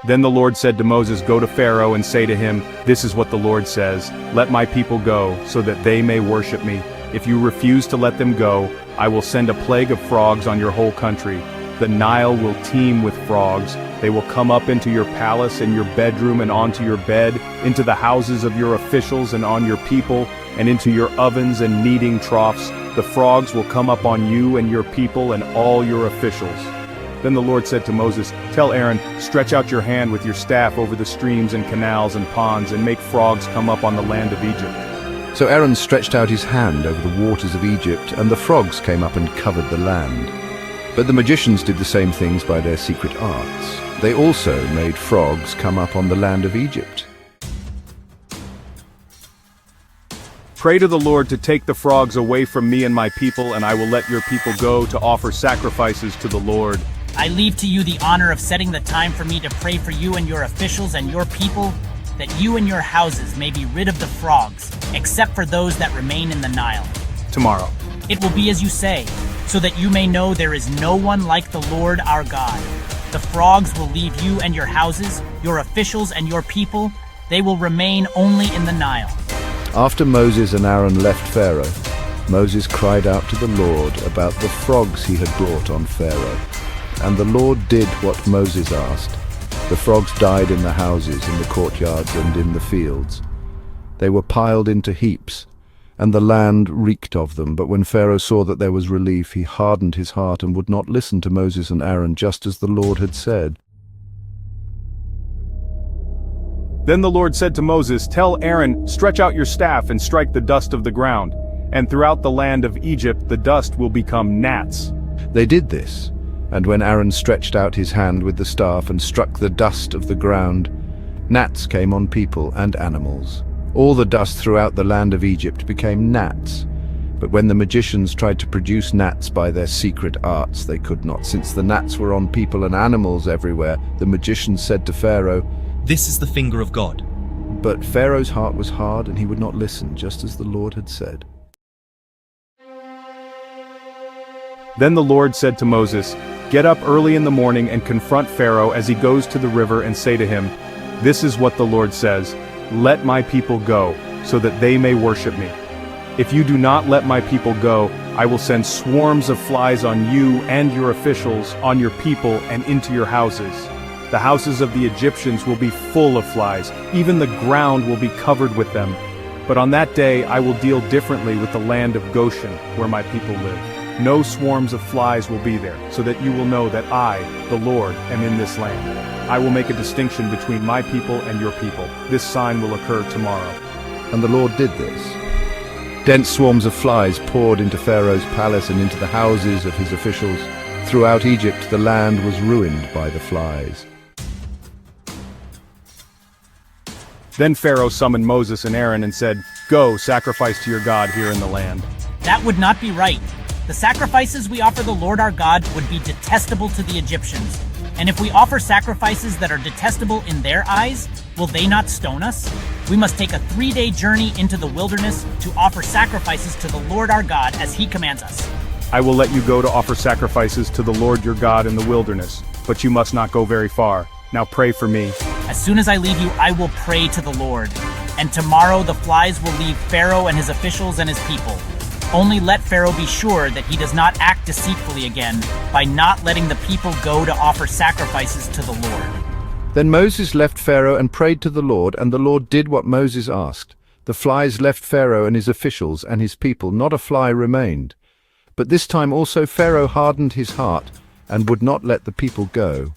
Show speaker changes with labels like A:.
A: Then the Lord said to Moses, "Go to Pharaoh and say to him, 'This is what the Lord says, let my people go, so that they may worship me. If you refuse to let them go, I will send a plague of frogs on your whole country. The Nile will teem with frogs. They will come up into your palace and your bedroom and onto your bed, into the houses of your officials and on your people, and into your ovens and kneading troughs. The frogs will come up on you and your people and all your officials.'" Then the Lord said to Moses, "Tell Aaron, stretch out your hand with your staff over the streams and canals and ponds and make frogs come up on the land of Egypt."
B: So Aaron stretched out his hand over the waters of Egypt, and the frogs came up and covered the land. But the magicians did the same things by their secret arts. They also made frogs come up on the land of Egypt.
A: Pray to the Lord to take the frogs away from me and my people, and I will let your people go to offer sacrifices to the Lord.
C: I leave to you the honor of setting the time for me to pray for you and your officials and your people, that you and your houses may be rid of the frogs, except for those that remain in the Nile.
A: Tomorrow.
C: It will be as you say, so that you may know there is no one like the Lord our God. The frogs will leave you and your houses, your officials and your people. They will remain only in the Nile.
B: After Moses and Aaron left Pharaoh, Moses cried out to the Lord about the frogs he had brought on Pharaoh. And the Lord did what Moses asked. The frogs died in the houses, in the courtyards, and in the fields. They were piled into heaps, and the land reeked of them. But when Pharaoh saw that there was relief, he hardened his heart and would not listen to Moses and Aaron, just as the Lord had said.
A: Then the Lord said to Moses, "Tell Aaron, stretch out your staff and strike the dust of the ground, and throughout the land of Egypt the dust will become gnats."
B: They did this, and when Aaron stretched out his hand with the staff and struck the dust of the ground, gnats came on people and animals. All the dust throughout the land of Egypt became gnats. But when the magicians tried to produce gnats by their secret arts, they could not. Since the gnats were on people and animals everywhere, the magicians said to Pharaoh,
D: "This is the finger of God."
B: But Pharaoh's heart was hard, and he would not listen, just as the Lord had said.
A: Then the Lord said to Moses, "Get up early in the morning and confront Pharaoh as he goes to the river and say to him, 'This is what the Lord says, let my people go, so that they may worship me. If you do not let my people go, I will send swarms of flies on you and your officials, on your people, and into your houses. The houses of the Egyptians will be full of flies, even the ground will be covered with them. But on that day I will deal differently with the land of Goshen, where my people live. No swarms of flies will be there, so that you will know that I, the Lord, am in this land. I will make a distinction between my people and your people. This sign will occur tomorrow."
B: And the Lord did this. Dense swarms of flies poured into Pharaoh's palace and into the houses of his officials. Throughout Egypt the land was ruined by the flies.
A: Then Pharaoh summoned Moses and Aaron and said, "Go, sacrifice to your God here in the land."
C: That would not be right. The sacrifices we offer the Lord our God would be detestable to the Egyptians. And if we offer sacrifices that are detestable in their eyes, will they not stone us? We must take a 3-day journey into the wilderness to offer sacrifices to the Lord our God as he commands us.
A: "I will let you go to offer sacrifices to the Lord your God in the wilderness, but you must not go very far. Now pray for me."
C: As soon as I leave you, I will pray to the Lord. And tomorrow the flies will leave Pharaoh and his officials and his people. Only let Pharaoh be sure that he does not act deceitfully again by not letting the people go to offer sacrifices to the Lord.
B: Then Moses left Pharaoh and prayed to the Lord, and the Lord did what Moses asked. The flies left Pharaoh and his officials and his people, not a fly remained. But this time also Pharaoh hardened his heart and would not let the people go.